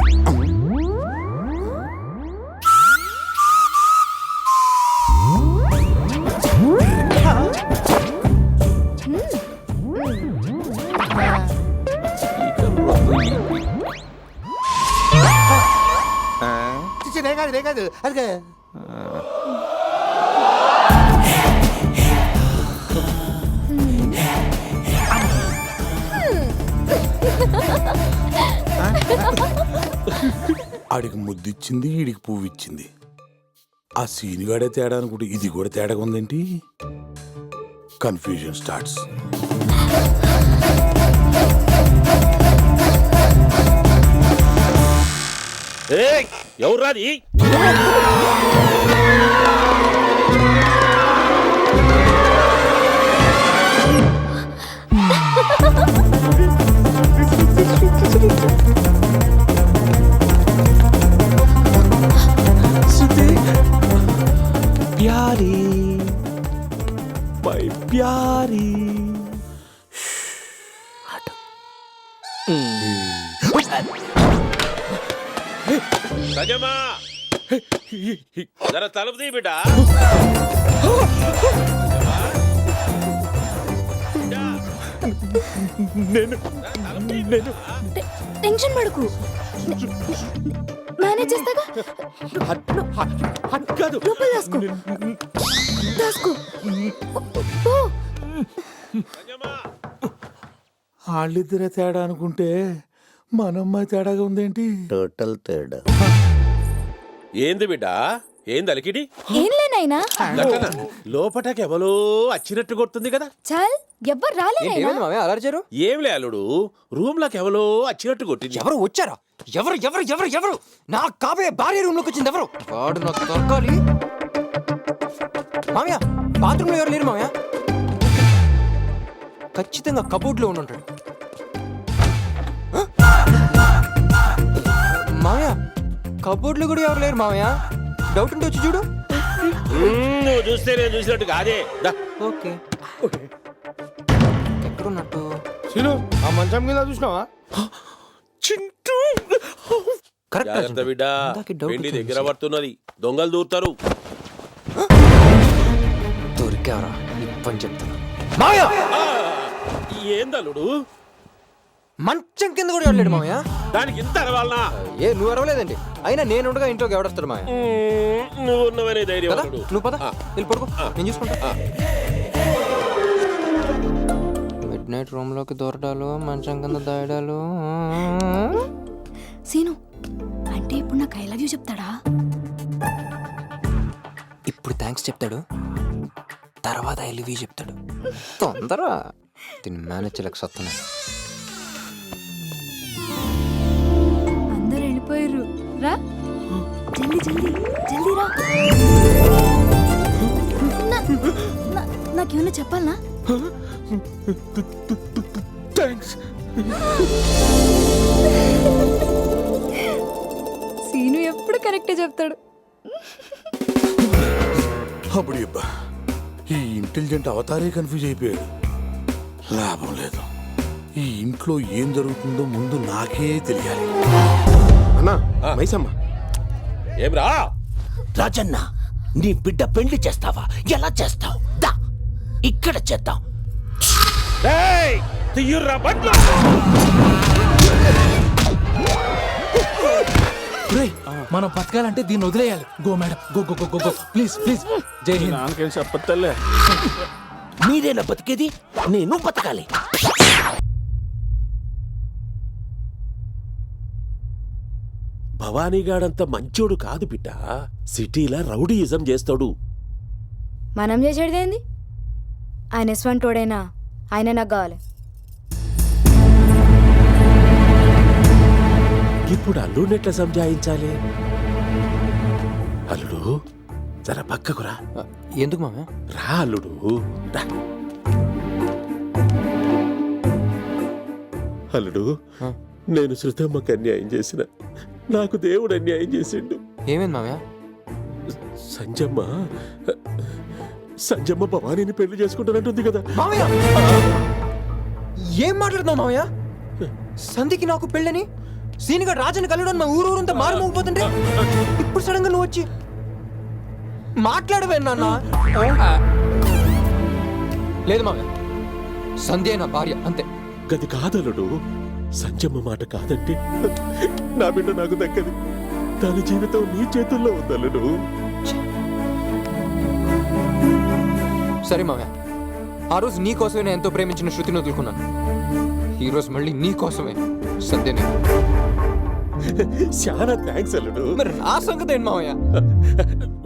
కాదు అదిగా. ఆడికి ముద్దిచ్చింది, ఈడికి పువ్వు ఇచ్చింది. ఆ సీనిగాడే తేడా అనుకుంటే ఇది కూడా తేడాగా ఉందేంటి? Confusion starts. ఎవరు రాది? ప్యారీ మై ప్యారీ. సజమా జర తలుపు తీ బిడ్డ. టెన్షన్ పడకు, మేనేజ్ చేస్తాగా. లోపల దాసుకో, దాసుకో. ఓ, వాళ్ళిద్దరే తేడా అనుకుంటే మనమ్మాయి తేడాగా ఉందేంటి? టోటల్ తేడా. ఏంది బిడ్డ? ఏంది అలికిడి? ఏం లేనైనా. లోపటకి ఎవరో వచ్చినట్టు కొడుతుంది కదా. చల్, ఎవ్వరు రాలేనైనా. అలర్చారు ఏం లే అల్లుడు, రూమ్ లోకి ఎవరో వచ్చినట్టు కొట్టింది. ఎవరు వచ్చారా? ఎవరు ఎవరు ఎవరు ఎవరు? నా కాబోయే భార్య రూమ్ లోకి వచ్చింది ఎవరు? వాడు నాకు దొరకాలి. మామయ్య, బాత్రూమ్ లో ఎవరు లేరు మామయ్య. ఖచ్చితంగా కబోర్డ్ లో ఉంటాడు. మామయ్య, కబోర్డ్ లో కూడా ఎవరు లేరు మామయ్య. డౌట్ ఉంటే వచ్చి చూడు. నువ్వు చూస్తే నేను చూసినట్టు కాదే. ఓకే, ఎక్కడున్నట్టు? సీను, ఆ మంచం కింద చూసినావా? జాగ్రత్త బిడ్డ, వెండి దగ్గర పడుతున్నది, దొంగలు దూరుతారు. దొరికావరా? ఇప్పని చెప్తాను. ఏందల్లుడు? మంచం కింద కూడా వెళ్ళాడు మామయ్య. దానికి ఇంత అరవాలనా? ఏ, నువ్వు అరవలేదండి. అయినా నేను ఉండగా ఇంట్లోకి ఎవడొస్తాడు మామయ్య? నువ్వు ఉన్నవనే ధైర్యం. నువ్వు పద, వెళ్ళి పడుకో, నేను చూసుకుంటా. మిడ్ నైట్ రూమ్ లోకి దూరడాలు, మంచం కింద దాయడాలు. సీను, అంటే ఇప్పుడు నాకు ఐ లవ్ యూ చెప్తాడా? ఇప్పుడు థ్యాంక్స్ చెప్తాడు, తర్వాత ఐ లవ్ యూ చెప్తాడు. తొందర దీన్ని మేనేజ్ చేయలేక సత్తున్నాను. అందరూ వెళ్ళిపోయారు. రా, జల్దీ జల్దీ జల్దీ రా. నాకేమన్నా చెప్పాలనా? సీను ఎప్పుడు కరెక్టే చెప్తాడు. అప్పుడు అబ్బా, ఈ ఇంటెలిజెంట్ అవతారే కన్ఫ్యూజ్ అయిపోయాడు. లాభం లేదు, ఈ ఇంట్లో ఏం జరుగుతుందో ముందు నాకే తెలియాలి. అన్నా, మైసమ్మ. ఏమ్రా? రాజన్న, నీ బిడ్డ పెళ్లి చేస్తావా? ఎలా చేస్తావు? దా, ఇక్కడ చేద్దాం. తీయుర్రా బండ్లు. మనం బతకాలంటే దీన్ని వదిలేయాలి. Go madam, go go go go, please please. జై హింద్. నాకేం చెప్పలే. మీరేనా బతికేది? నేను బతకాలి. భవానీగాడంత మంచోడు కాదు బిడ్డ. సిటీలా రౌడీయిజం చేస్తాడు. మనం చేసేది ఏంది? ఆయన ఎస్వంటోడైనా ఆయన నాకు కావాలి. ఇప్పుడు అల్లుడినెట్లా సంజాయించాలి? అల్లుడు, జర పక్కకురా. ఎందుకు మామయ్య? రా అల్లుడు, రా. అల్లుడు, నేను శృతమ్మకి అన్యాయం చేసిన, నాకు దేవుడు అన్యాయం చేసిండు. ఏమైంది మామయ్య? సంజమ్మ భవానీని పెళ్లి చేసుకుంటానంటుంది కదా. మామయ్య, ఏం మాట్లాడుతున్నావు మామయ్య? సంధికి నాకు పెళ్ళని, సీనిగా రాజని కలవడం మా ఊరంతా మారుమోగిపోతుంటే ఇప్పుడు సడన్ గా నువ్వు వచ్చి మాట్లాడవే నాన్న? లేదు మామయ్య, సంధ్య నా భార్య అంతే. గది కాదలుడు, సంజమ్మ మాట కాదంటే నా బిడ్డ నాకు దక్కది. దాని జీవితం నీ చేతుల్లో ఉందలుడు. సరే మామయ్య, ఆ రోజు నీ కోసమే నేను ఎంతో ప్రేమించిన శృతిని వదులుకున్నాను. ఈ రోజు మళ్ళీ నీ కోసమే సంధ్యని. చాలా థ్యాంక్స్ అల్లుడు. మరి నా సంగతి ఏంటి మావయ్య?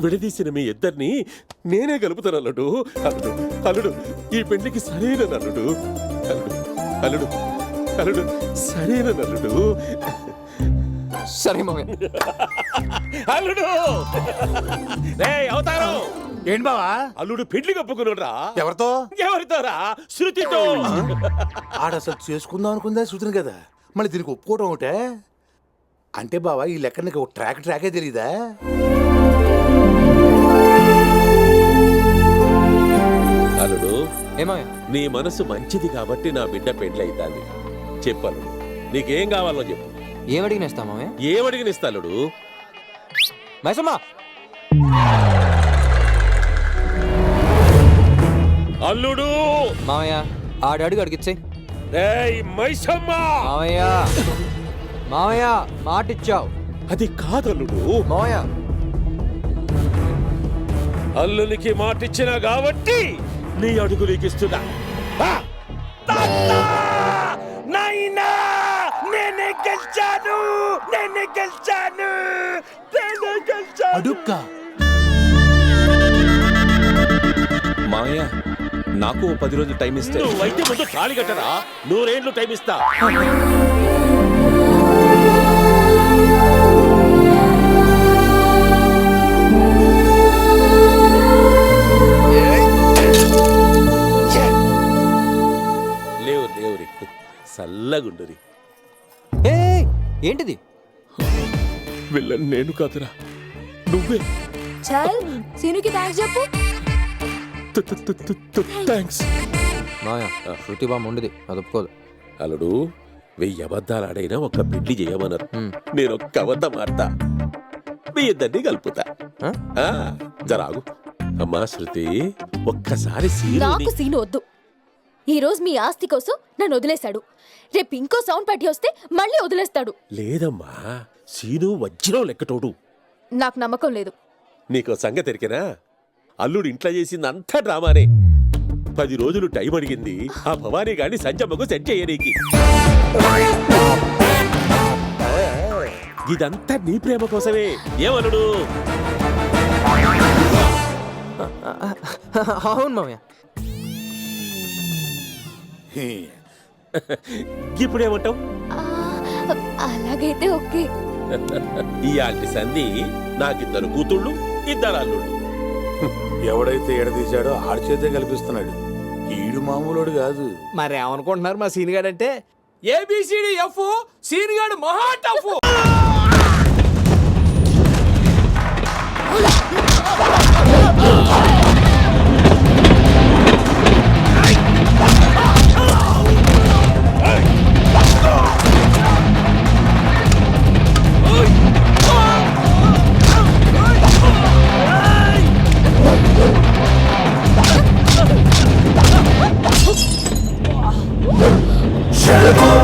విడదీసిన మీ ఇద్దరిని నేనే కలుపుతాను అల్లుడు. అల్లుడు అల్లుడు ఈ పెళ్లికి సరైన అల్లుడు. అల్లుడు అల్లుడు అల్లుడు సరైన అల్లుడు. సరే మావయ్య. అల్లుడు అవుతారు. ఏంటి బావా? అల్లుడు పెళ్లి కప్పుకున్నాడురా. ఎవరితో? ఎవరితోరా? శృతితో. ఆడ అసలు చేసుకుందాం అనుకుందా శృతిని కదా, మళ్ళీ దీనికి ఒప్పుకోవడం ఒకటే. అంటే బావా ఈ లెక్క నీకు ట్రాకే తెలీదా? అల్లుడు ఏమావయ్య? నీ మనసు మంచిది కాబట్టి నా బిడ్డ పెళ్లి అవుతాంది. చెప్పను నీకేం కావాలో చెప్పు. ఏమడిగినేస్తా మావయ్య? ఏమడిగినిస్తా అల్లుడు. మైసమ్మా. అల్లుడు మావయ్య ఆడు అడుగు అడిగిచ్చే. మైసమ్మ. మావయ్య మావయ్య మాటిచ్చావు. అది కాదల్లుడు. మావయ్య అల్లునికి మాటిచ్చిన కాబట్టి నీ అడుగు నీకిస్తున్నా. నేనే గెలిచాను. అడుక్క మావయ్య నాకు 10 రోజులు టైం ఇస్తే. నువ్వైతే ముందు తాళి కట్టరా. 100 ఏళ్ళు టైం ఇస్తా. లేవు దేవురి చల్లగుండురి. ఏంటిది? వెళ్ళను నేను కాదురా, నువ్వే. చల్ సీనుకి థ్యాంక్స్ చెప్పు. థ్యాంక్స్. మావయ్య శృతి బామ్మ ఉండదు, అది ఒప్పుకోదు. అల్లుడు 1000 అబద్ధాలు ఆడైనా ఒక పెళ్లి చేయమన్నారు. నేను ఒక్క అబద్ధం ఆడతా, మీ ఇద్దరిని కలుపుతా. జరాగు. అమ్మా శృతి, ఒక్కసారి నాకు సీను వద్దు. ఈ రోజు మీ ఆస్తి కోసం నన్ను వదిలేశాడు. రేపు ఇంకో సౌండ్ పార్టీ వస్తే మళ్ళీ వదిలేస్తాడు. లేదమ్మా, సీను వజ్రం లెక్కటోడు. నాకు నమ్మకం లేదు. నీకో సంగతి ఎరికేనా? అల్లుడు ఇంట్లో చేసింది అంతా డ్రామానే. 10 రోజులు టైం అడిగింది ఆ భవానీ గాని సంజమ్మకు సెట్ చేయనీకి. ఇదంతా నీ ప్రేమ కోసమే. ఏమల్లుడు? అవును మావయ్య. ఇప్పుడేమంటావు? అలాగైతే ఓకే. ఇయాల్టి సంధి నాకిద్దరు కూతుళ్ళు, 2 అల్లుళ్ళు. ఎవడైతే ఎడదీశాడో ఆడి చేతే కల్పిస్తున్నాడు. ఈడు మామూలుడు కాదు. మరి ఏమనుకుంటున్నారు మా సీనిగాడు అంటే? ఏబిసిడి ఎఫ్, సీనిగాడు మహా టఫ్. Shut up!